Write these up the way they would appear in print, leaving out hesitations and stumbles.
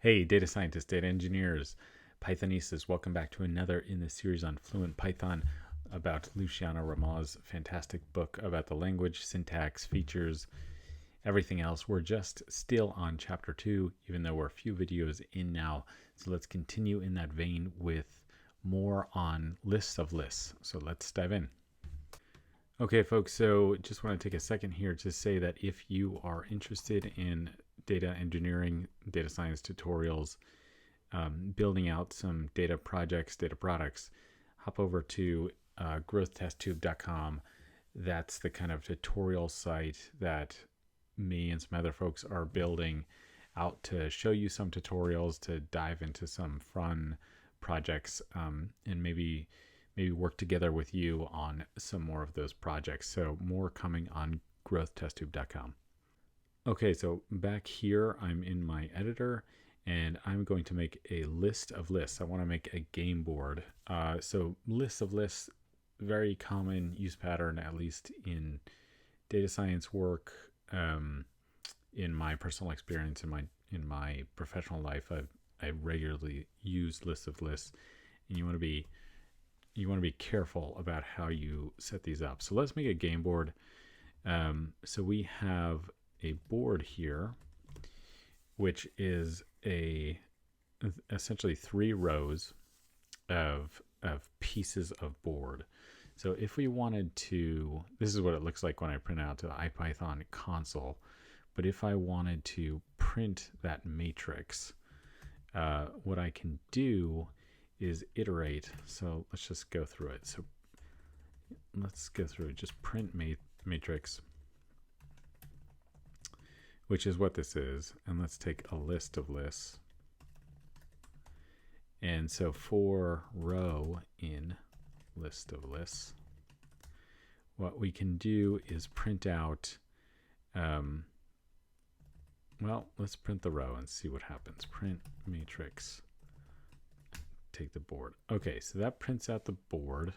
Hey, data scientists, data engineers, Pythonistas, welcome back to another in the series on Fluent Python about Luciano Ramal's fantastic book about the language, syntax, features, everything else. We're just still on chapter 2, even though we're a few videos in now. So let's continue in that vein with more on lists of lists. So let's dive in. Okay, folks, so just want to take a second here to say that if you are interested in data engineering, data science tutorials, building out some data projects, data products, hop over to growthtesttube.com. That's the kind of tutorial site that me and some other folks are building out to show you some tutorials, to dive into some fun projects, and maybe work together with you on some more of those projects. So more coming on growthtesttube.com. Okay, so back here, I'm in my editor, and I'm going to make a list of lists. I want to make a game board. So lists of lists, very common use pattern, at least in data science work. In my personal experience, in my professional life, I regularly use lists of lists, and you want to be careful about how you set these up. So let's make a game board. So we have a board here, which is essentially 3 rows of pieces of board. So if we wanted to, this is what it looks like when I print out the IPython console. But if I wanted to print that matrix, what I can do is iterate. So let's just go through it. So let's go through it. Just print matrix, which is what this is. And let's take a list of lists. And so for row in list of lists, what we can do is print out, well, let's print the row and see what happens. Print matrix. Take the board. Okay, so that prints out the board,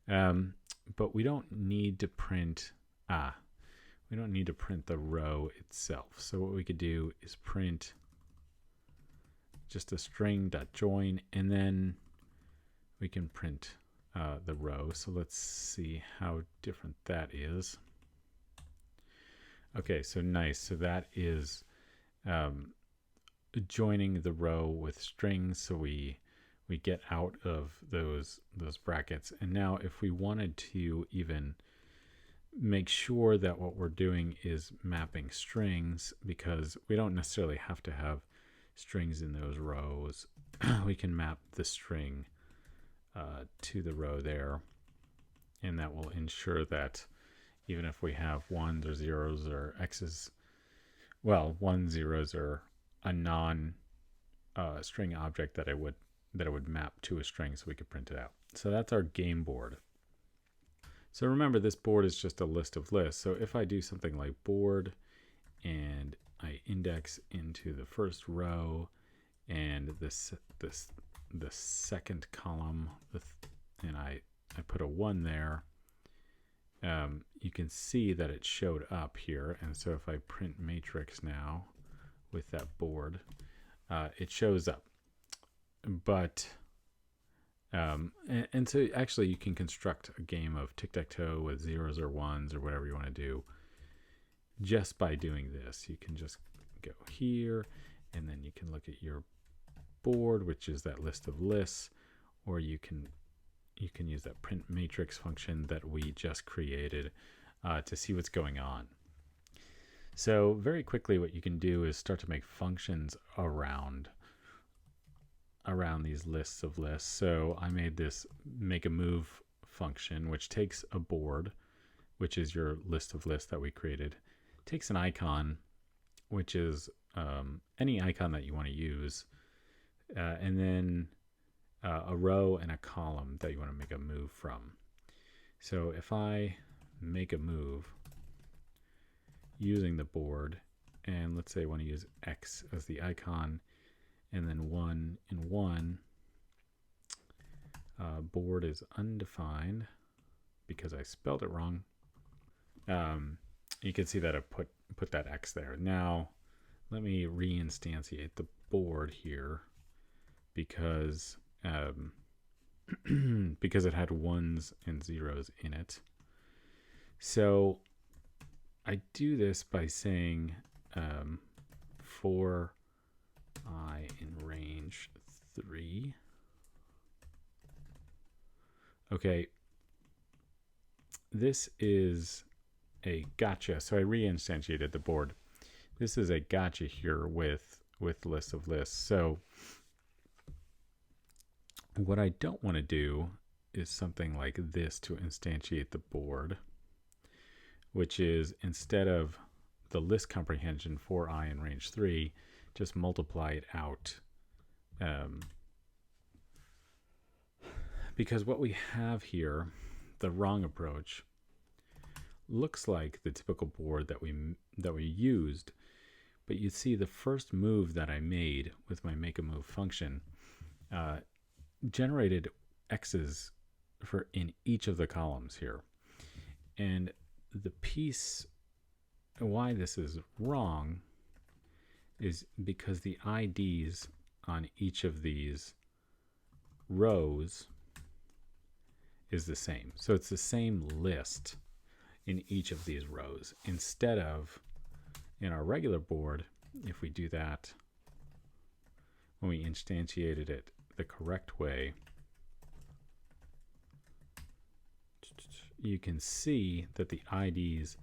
but we don't need to print the row itself. So what we could do is print just a string.join, and then we can print the row. So let's see how different that is. Okay, so nice. So that is joining the row with strings. So we get out of those brackets. And now if we wanted to even make sure that what we're doing is mapping strings, because we don't necessarily have to have strings in those rows, we can map the string to the row there, and that will ensure that even if we have ones or zeros or x's, well, 1 zeros are a non string object that it would map to a string, so we could print it out. So that's our game board. So remember, this board is just a list of lists. So if I do something like board and I index into the first row and the second column, and I put a 1 there, you can see that it showed up here. And so if I print matrix now with that board, it shows up. But and so actually you can construct a game of tic-tac-toe with zeros or ones or whatever you want to do just by doing this. You can just go here, and then you can look at your board, which is that list of lists, or you can use that print matrix function that we just created to see what's going on. So very quickly, what you can do is start to make functions around these lists of lists. So I made this make a move function, which takes a board, which is your list of lists that we created, takes an icon, which is any icon that you want to use, and then a row and a column that you want to make a move from. So if I make a move using the board, and let's say I want to use X as the icon, and then 1 and 1, board is undefined because I spelled it wrong. You can see that I put that X there. Now let me reinstantiate board here because because it had ones and zeros in it. So I do this by saying for I in range 3. Okay, this is a gotcha. So I reinstantiated the board. This is a gotcha here with lists of lists. So what I don't want to do is something like this to instantiate the board, which is instead of the list comprehension for I in range 3, just multiply it out. Because what we have here, the wrong approach, looks like the typical board that we used, but you see the first move that I made with my make a move function generated X's for in each of the columns here. And the piece why this is wrong is because the IDs on each of these rows is the same. So it's the same list in each of these rows. Instead of in our regular board, if we do that, when we instantiated it the correct way, you can see that the IDs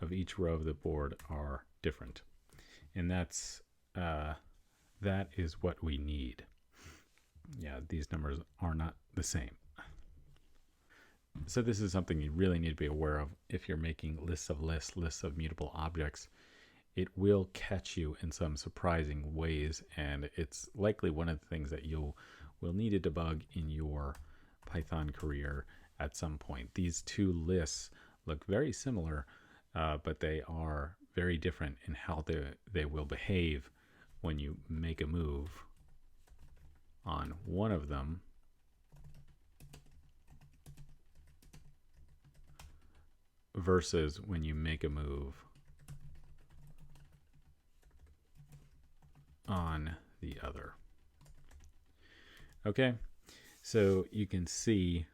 of each row of the board are different. And that is what we need. Yeah, these numbers are not the same. So this is something you really need to be aware of if you're making lists of lists, lists of mutable objects. It will catch you in some surprising ways, and it's likely one of the things that you will need to debug in your Python career at some point. These two lists look very similar, but they are very different in how they will behave when you make a move on one of them versus when you make a move on the other. Okay, so you can see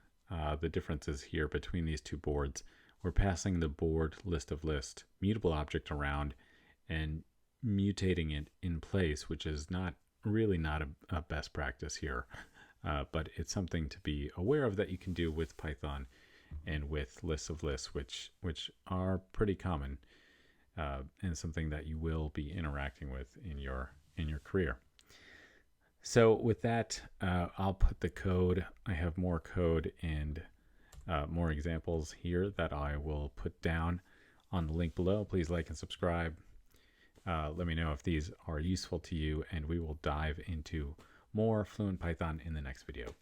the differences here between these two boards. We're passing the board list of list mutable object around and mutating it in place, which is not a best practice here, but it's something to be aware of that you can do with Python and with lists of lists, which are pretty common and something that you will be interacting with in your career. So with that, I'll put the code. I have more code and more examples here that I will put down on the link below. Please like and subscribe. Let me know if these are useful to you, and we will dive into more Fluent Python in the next video.